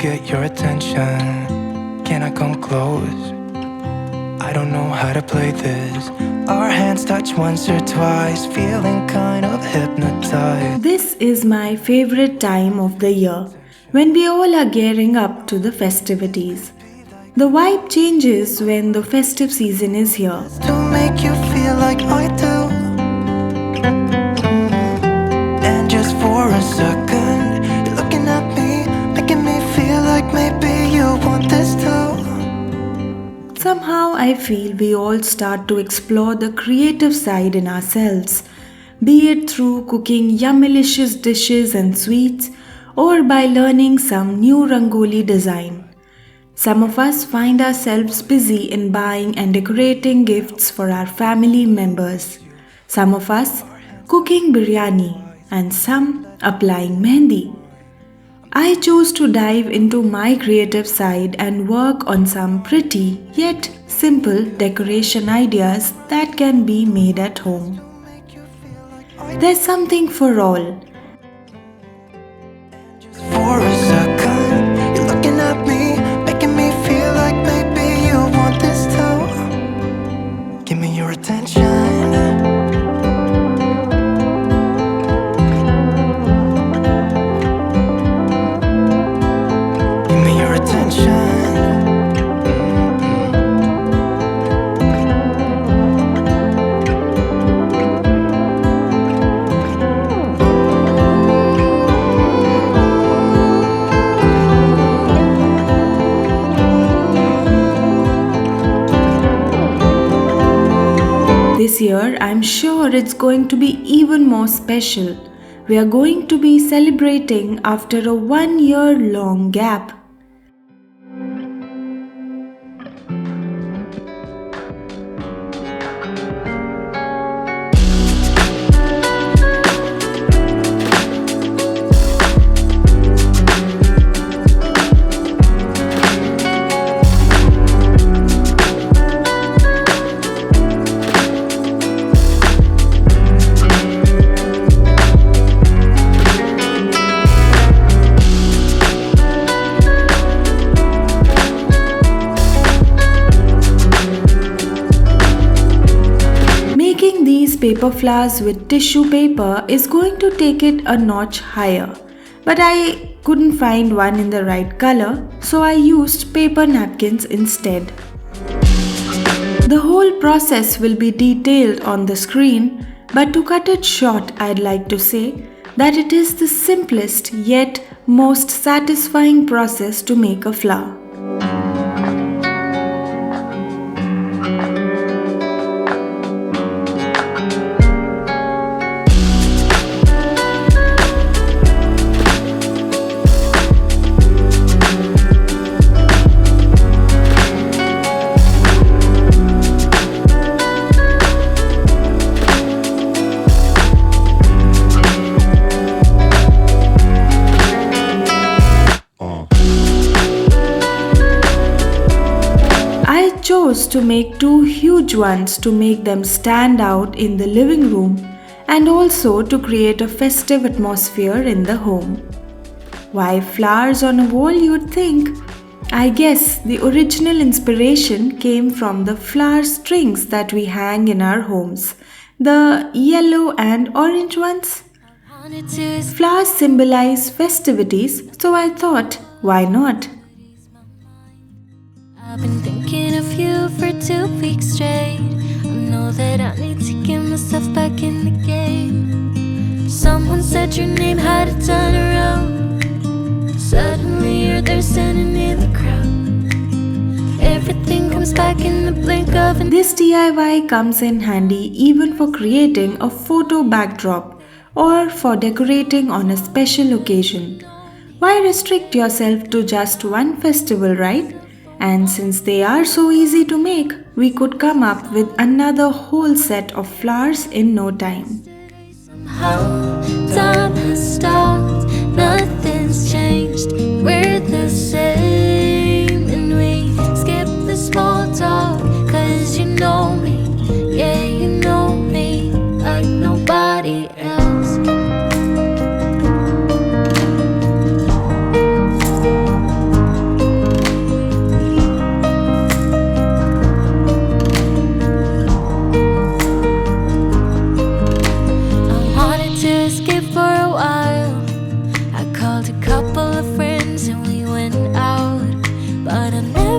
get your attention. Can I come close? I don't know how to play this. Our hands touch once or twice, feeling kind of hypnotized. This is my favorite time of the year, when we all are gearing up to the festivities. The vibe changes when the festive season is here. To make you feel like I do. And just for a second, you're looking at me, making me feel like maybe you want this too. Somehow I feel we all start to explore the creative side in ourselves, be it through cooking yummylicious dishes and sweets or by learning some new rangoli design. Some of us find ourselves busy in buying and decorating gifts for our family members. Some of us cooking biryani and some applying mehndi. I chose to dive into my creative side and work on some pretty yet simple decoration ideas that can be made at home. There's something for all. For a second, you're looking at me, making me feel like maybe you want this too. Give me your attention. This year, I'm sure it's going to be even more special. We are going to be celebrating after a 1-year long gap. Paper flowers with tissue paper is going to take it a notch higher, but I couldn't find one in the right color, so I used paper napkins instead. The whole process will be detailed on the screen, but to cut it short, I'd like to say that it is the simplest yet most satisfying process to make a flower. To make 2 huge ones to make them stand out in the living room and also to create a festive atmosphere in the home. Why flowers on a wall, you'd think? I guess the original inspiration came from the flower strings that we hang in our homes, the yellow and orange ones. Flowers symbolize festivities, so I thought, why not? I've been thinking of you for 2 weeks straight. I know that I need to get myself back in the game. Someone said your name had a turn around. Suddenly you're there standing in the crowd. Everything comes back in the blink of an... This DIY comes in handy even for creating a photo backdrop or for decorating on a special occasion. Why restrict yourself to just one festival, right? And since they are so easy to make, we could come up with another whole set of flowers in no time. Somehow, time has stopped, nothing's changed. We're the same, and we skip the small talk. 'Cause you know me, yeah, you know me like nobody else.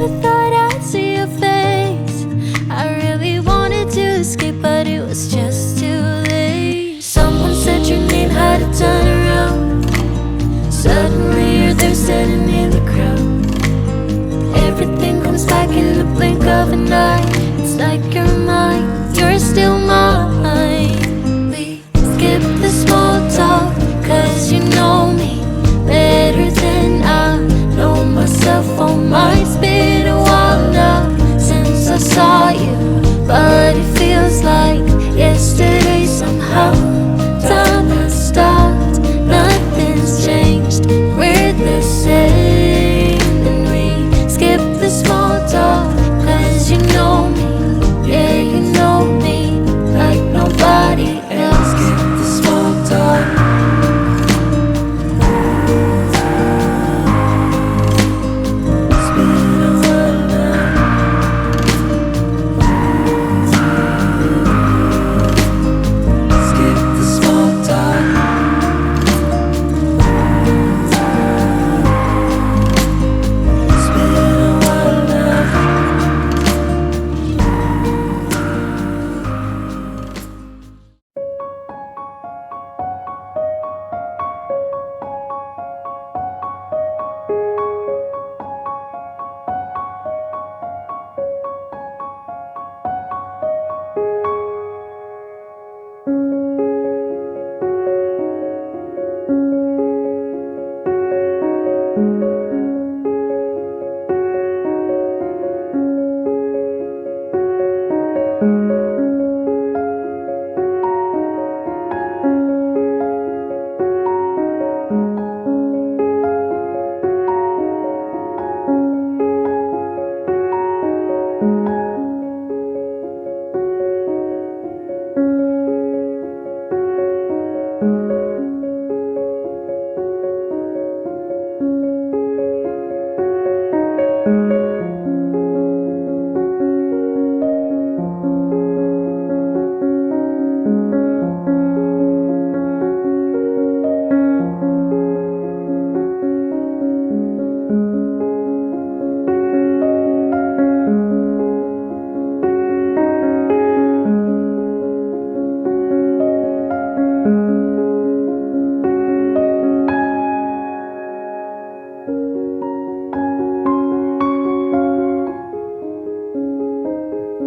never thought I'd see your face. I really wanted to escape, but it was just too late. Someone said your name, had to turn around. Suddenly you're there standing in the crowd. Everything comes back in the blink of an eye. It's like you're mine, you're still mine. We skip the small talk, cause you know me better than I know myself. Oh, mine's been a while now since I saw you, but it feels like yesterday somehow. Time has stopped, nothing's changed, we're the same. And we skip the small talk, cause you know me, yeah, you know me like nobody else. Skip the small talk. It's been a while now. Skip the small talk. It's been a while now.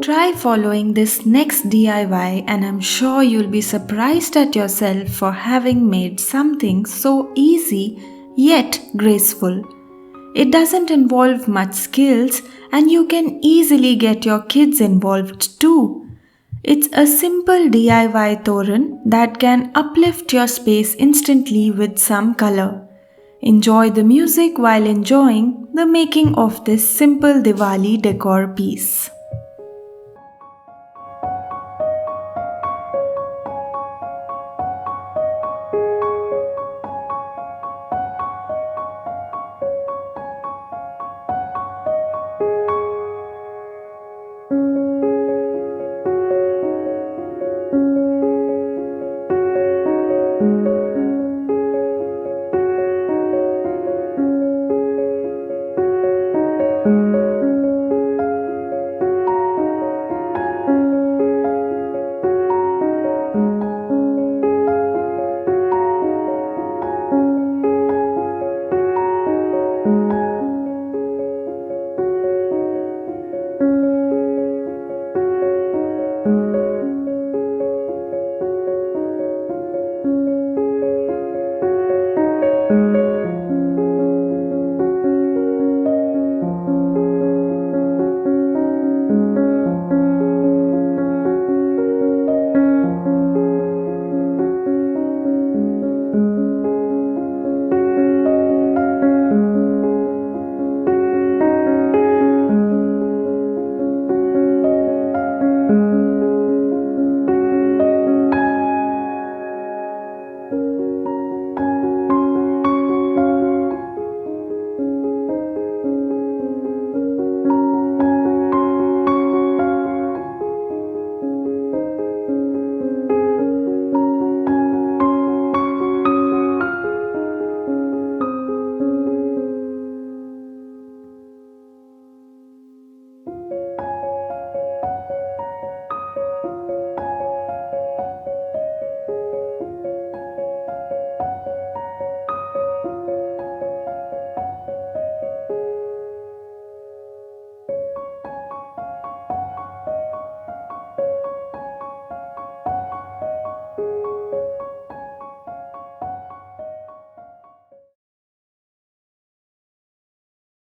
Try following this next DIY and I'm sure you'll be surprised at yourself for having made something so easy yet graceful. It doesn't involve much skills and you can easily get your kids involved too. It's a simple DIY Thoran that can uplift your space instantly with some color. Enjoy the music while enjoying the making of this simple Diwali decor piece.